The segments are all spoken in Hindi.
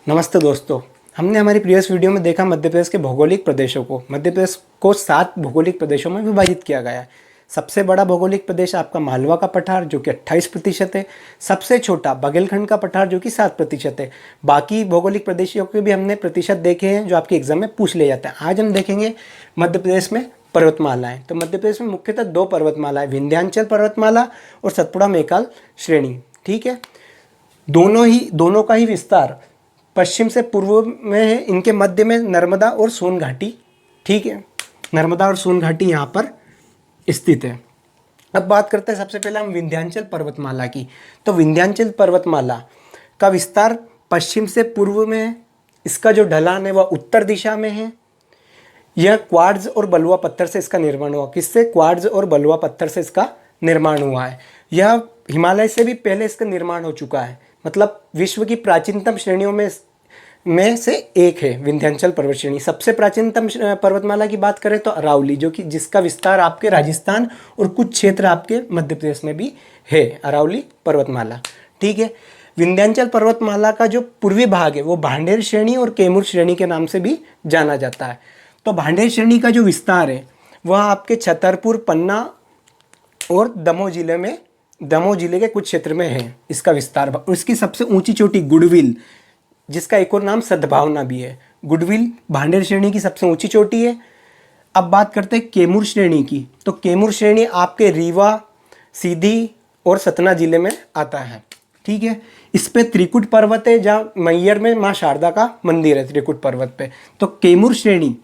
नमस्ते दोस्तों। हमने हमारी प्रीवियस वीडियो में देखा मध्य प्रदेश के भौगोलिक प्रदेशों को। मध्य प्रदेश को 7 भौगोलिक प्रदेशों में विभाजित किया गया है। सबसे बड़ा भौगोलिक प्रदेश आपका मालवा का पठार जो कि 28% है। सबसे छोटा बघेलखंड का पठार जो कि 7% है। बाकी भौगोलिक प्रदेशों के भी हमने प्रतिशत देखे हैं जो आपके एग्जाम में पूछ ले जाते हैं। आज हम देखेंगे मध्य प्रदेश में पर्वतमालाएं। तो मध्य प्रदेश में मुख्यतः 2 पर्वतमालाएं, विंध्याचल पर्वतमाला और सतपुड़ा मेकाल श्रेणी। ठीक है, दोनों का ही विस्तार पश्चिम से पूर्व में है। इनके मध्य में नर्मदा और सोन घाटी, ठीक है, नर्मदा और सोन घाटी यहाँ पर स्थित है। अब बात करते हैं सबसे पहले हम विंध्याचल पर्वतमाला की। तो विंध्याचल पर्वतमाला का विस्तार पश्चिम से पूर्व में है। इसका जो ढलान है वह उत्तर दिशा में है। यह क्वार्ट्ज और बलुआ पत्थर से इसका निर्माण हुआ। किससे? क्वार्ट्ज और बलुआ पत्थर से इसका निर्माण हुआ है। यह हिमालय से भी पहले इसका निर्माण हो चुका है। मतलब विश्व की प्राचीनतम श्रेणियों में से एक है विंध्याचल पर्वत श्रेणी। सबसे प्राचीनतम पर्वतमाला की बात करें तो अरावली, जो कि जिसका विस्तार आपके राजस्थान और कुछ क्षेत्र आपके मध्य प्रदेश में भी है, अरावली पर्वतमाला। ठीक है, विंध्याचल पर्वतमाला का जो पूर्वी भाग है वो भांडेर श्रेणी और कैमूर श्रेणी के नाम से भी जाना जाता है। तो भांडेर श्रेणी का जो विस्तार है वह आपके छतरपुर, पन्ना और दमोह जिले के कुछ क्षेत्र में है इसका विस्तार। और इसकी सबसे ऊंची चोटी गुडविल, जिसका एक और नाम सद्भावना भी है, गुडविल भांडेर श्रेणी की सबसे ऊंची चोटी है। अब बात करते हैं कैमूर श्रेणी की। तो कैमूर श्रेणी आपके रीवा, सीधी और सतना जिले में आता है। ठीक है, इस पे त्रिकुट पर्वत है जहाँ मैयर में माँ शारदा का मंदिर है त्रिकुट पर्वत पे। तो कैमूर श्रेणी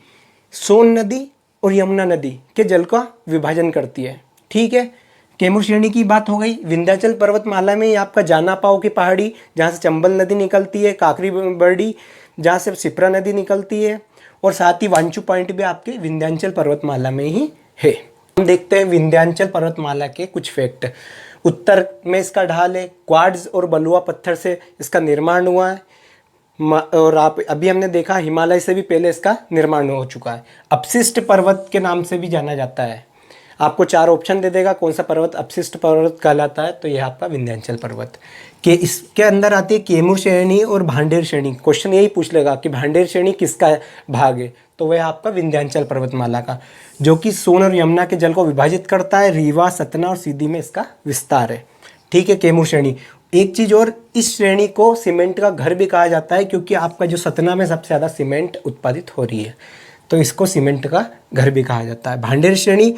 सोन नदी और यमुना नदी के जल का विभाजन करती है। ठीक है, कैमूर श्रेणी की बात हो गई। विंध्याचल पर्वतमाला में आपका जाना पाओ की पहाड़ी जहाँ से चंबल नदी निकलती है, काकरी बर्डी जहाँ से शिप्रा नदी निकलती है, और साथ ही वांचू पॉइंट भी आपके विंध्याचल पर्वतमाला में ही है। हम देखते हैं विंध्याचल पर्वतमाला के कुछ फैक्ट। उत्तर में इसका ढाल है, क्वार्ट्ज और बलुआ पत्थर से इसका निर्माण हुआ है। और आप अभी हमने देखा हिमालय से भी पहले इसका निर्माण हो चुका है। अपशिष्ट पर्वत के नाम से भी जाना जाता है। आपको 4 ऑप्शन दे देगा कौन सा पर्वत अपशिष्ट पर्वत कहलाता है, तो यह आपका विंध्याचल पर्वत के इसके अंदर आती है कैमूर श्रेणी और भांडेर श्रेणी। क्वेश्चन यही पूछ लेगा कि भांडेर श्रेणी किसका भाग है, तो वह आपका विंध्याचल पर्वतमाला का, जो कि सोन और यमुना के जल को विभाजित करता है। रीवा, सतना और सीधी में इसका विस्तार है। ठीक है, कैमूर श्रेणी। एक चीज़ और, इस श्रेणी को सीमेंट का घर भी कहा जाता है क्योंकि आपका जो सतना में सबसे ज़्यादा सीमेंट उत्पादित हो रही है, तो इसको सीमेंट का घर भी कहा जाता है। भांडेर श्रेणी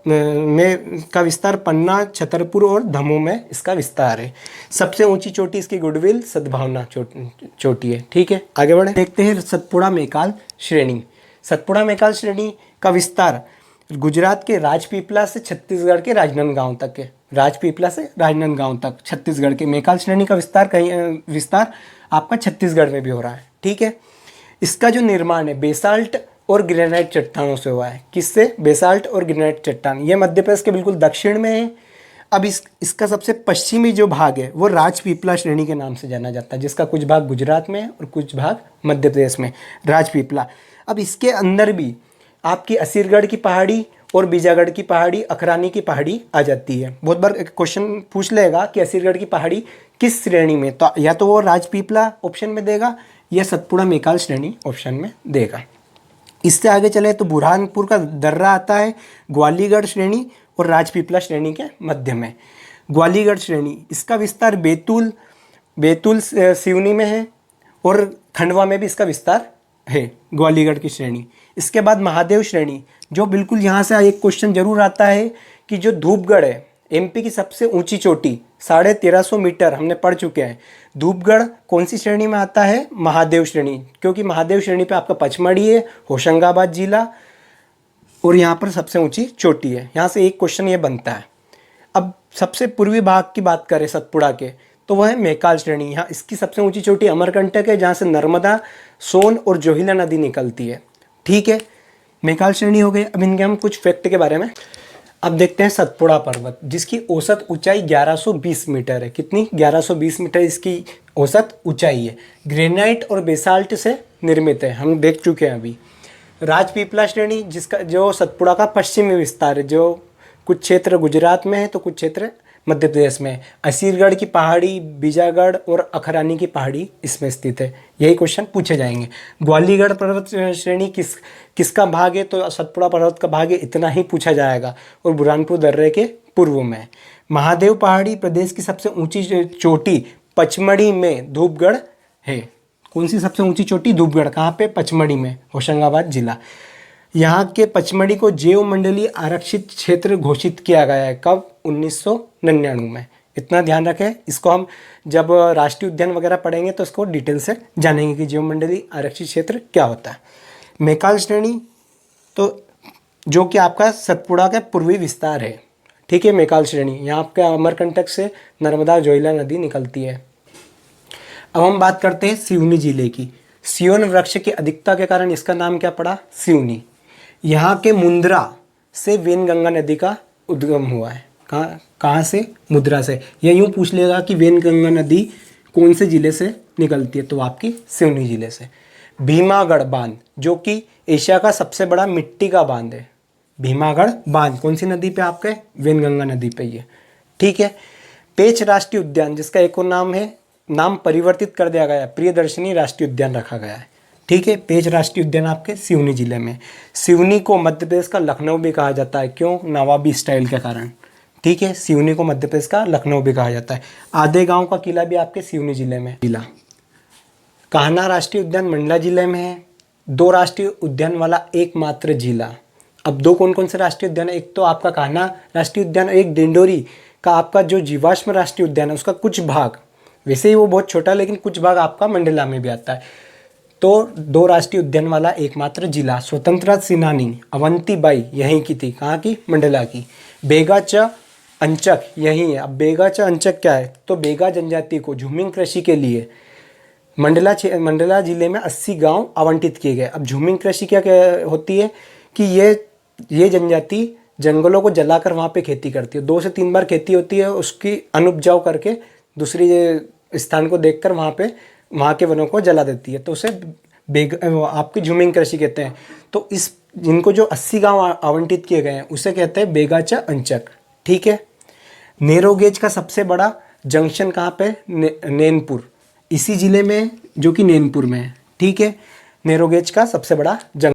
में का विस्तार पन्ना, छतरपुर और दमोह में इसका विस्तार है। सबसे ऊंची चोटी इसकी गुडविल सद्भावना चोटी है। ठीक है, आगे बढ़े, देखते हैं सतपुड़ा मेकाल श्रेणी। सतपुड़ा मेकाल श्रेणी का विस्तार गुजरात के राजपीपला से छत्तीसगढ़ के राजनांदगांव तक है। राजपीपला से राजनांदगांव तक छत्तीसगढ़ के मेकाल श्रेणी का विस्तार आपका छत्तीसगढ़ में भी हो रहा है। ठीक है, इसका जो निर्माण है बेसाल्ट और ग्रेनाइट चट्टानों से हुआ है। किससे? बेसाल्ट और ग्रेनाइट चट्टान। ये मध्य प्रदेश के बिल्कुल दक्षिण में है। अब इसका सबसे पश्चिमी जो भाग है वो राजपीपला श्रेणी के नाम से जाना जाता है, जिसका कुछ भाग गुजरात में है और कुछ भाग मध्य प्रदेश में, राजपीपला। अब इसके अंदर भी आपकी असीरगढ़ की पहाड़ी और बीजागढ़ की पहाड़ी, अखरानी की पहाड़ी आ जाती है। बहुत बार क्वेश्चन पूछ लेगा कि असीरगढ़ की पहाड़ी किस श्रेणी में, तो या तो वो राजपीपला ऑप्शन में देगा या सतपुड़ा मेकाल श्रेणी ऑप्शन में देगा। इससे आगे चले तो बुरहानपुर का दर्रा आता है ग्वालीगढ़ श्रेणी और राजपीपला श्रेणी के मध्य में। ग्वालीगढ़ श्रेणी, इसका विस्तार बैतूल सिवनी में है और खंडवा में भी इसका विस्तार है, ग्वालीगढ़ की श्रेणी। इसके बाद महादेव श्रेणी, जो बिल्कुल यहाँ से एक क्वेश्चन जरूर आता है कि जो धूपगढ़ है एमपी की सबसे ऊंची चोटी 1350 मीटर, हमने पढ़ चुके हैं। धूपगढ़ कौन सी श्रेणी में आता है? महादेव श्रेणी, क्योंकि महादेव श्रेणी पे आपका पचमढ़ी है, होशंगाबाद जिला, और यहाँ पर सबसे ऊंची चोटी है। यहाँ से एक क्वेश्चन ये बनता है। अब सबसे पूर्वी भाग की बात करें सतपुड़ा के, तो वह है मेकाल श्रेणी। यहाँ इसकी सबसे ऊंची चोटी अमरकंटक है जहाँ से नर्मदा, सोन और जोहिला नदी निकलती है। ठीक है, मेकाल श्रेणी हो गई। अब इनके हम कुछ फैक्ट के बारे में अब देखते हैं। सतपुड़ा पर्वत, जिसकी औसत ऊंचाई 1120 मीटर है। कितनी? 1120 मीटर इसकी औसत ऊंचाई है। ग्रेनाइट और बेसाल्ट से निर्मित है, हम देख चुके हैं अभी। राजपीपला श्रेणी, जिसका जो सतपुड़ा का पश्चिमी विस्तार है, जो कुछ क्षेत्र गुजरात में है तो कुछ क्षेत्र मध्य प्रदेश में। असीरगढ़ की पहाड़ी, बीजागढ़ और अखरानी की पहाड़ी इसमें स्थित है। यही क्वेश्चन पूछे जाएंगे। ग्वालीगढ़ पर्वत श्रेणी किसका भाग है? तो सतपुड़ा पर्वत का भाग है, इतना ही पूछा जाएगा। और बुरहानपुर दर्रे के पूर्व में। महादेव पहाड़ी प्रदेश की सबसे ऊंची चोटी पचमढ़ी में धूपगढ़ है। कौन सी सबसे ऊंची चोटी? धूपगढ़। कहाँ पे? पचमढ़ी में, होशंगाबाद जिला। यहाँ के पचमढ़ी को जैव मंडलीय आरक्षित क्षेत्र घोषित किया गया है। कब? 1999 में। इतना ध्यान रखें। इसको हम जब राष्ट्रीय उद्यान वगैरह पढ़ेंगे तो इसको डिटेल से जानेंगे कि जैव मंडलीय आरक्षित क्षेत्र क्या होता है। मैकाल श्रेणी तो जो कि आपका सतपुड़ा का पूर्वी विस्तार है। ठीक है, मैकाल श्रेणी। यहाँ आपके अमरकंटक से नर्मदा जोइला नदी निकलती है। अब हम बात करते हैं सिवनी जिले की। सियोन वृक्ष की अधिकता के कारण इसका नाम क्या पड़ा? सिवनी। यहाँ के मुंद्रा से वेनगंगा नदी का उद्गम हुआ है। कहाँ से? मुंद्रा से। यह यूँ पूछ लेगा कि वेनगंगा नदी कौन से जिले से निकलती है? तो आपकी सिवनी जिले से। भीमागढ़ बांध जो कि एशिया का सबसे बड़ा मिट्टी का बांध है। भीमागढ़ बांध कौन सी नदी पे? आपके वेनगंगा नदी पे ही है। ठीक है। पेंच राष्ट्रीय उद्यान जिसका एक और नाम है, नाम परिवर्तित कर दिया गया है, प्रियदर्शनी राष्ट्रीय उद्यान रखा गया है। ठीक है। पेंच राष्ट्रीय उद्यान आपके सिवनी जिले में। सिवनी को मध्य प्रदेश का लखनऊ भी कहा जाता है। क्यों? नवाबी स्टाइल के कारण। ठीक है। सिवनी को मध्य प्रदेश का लखनऊ भी कहा जाता है। आधे गांव का किला भी आपके सिवनी जिले में किला। कान्हा राष्ट्रीय उद्यान मंडला जिले में है। 2 राष्ट्रीय उद्यान वाला एकमात्र जिला। अब 2 कौन कौन से राष्ट्रीय उद्यान है? एक तो आपका कान्हा राष्ट्रीय उद्यान, एक डिंडोरी का आपका जो जीवाश्म राष्ट्रीय उद्यान है उसका कुछ भाग, वैसे ही वो बहुत छोटा लेकिन कुछ भाग आपका मंडला में भी आता है। तो 2 राष्ट्रीय उद्यान वाला एकमात्र जिला। स्वतंत्रता सेनानी अवंतीबाई यहीं की थी। कहाँ की? मंडला की। बेगा च अंचक यहीं है। अब बेगा च अंचक क्या है? तो बेगा जनजाति को झूमिंग कृषि के लिए मंडला जिले में 80 गांव आवंटित किए गए। अब झूमिंग कृषि क्या होती है कि ये जनजाति जंगलों को जलाकर वहाँ पे खेती करती है। 2 से 3 बार खेती होती है, उसकी अनुपजाऊ करके दूसरी स्थान को देखकर वहाँ के वनों को जला देती है, तो उसे आपकी झूमिंग कृषि कहते हैं। तो इनको जो 80 गांव आवंटित किए गए हैं उसे कहते हैं बेगाचा अंचक। ठीक है। नैरोगेज का सबसे बड़ा जंक्शन कहाँ पे? नैनपुर, इसी जिले में, जो कि नैनपुर में है। ठीक है। नैरोगेज का सबसे बड़ा जंक्शन।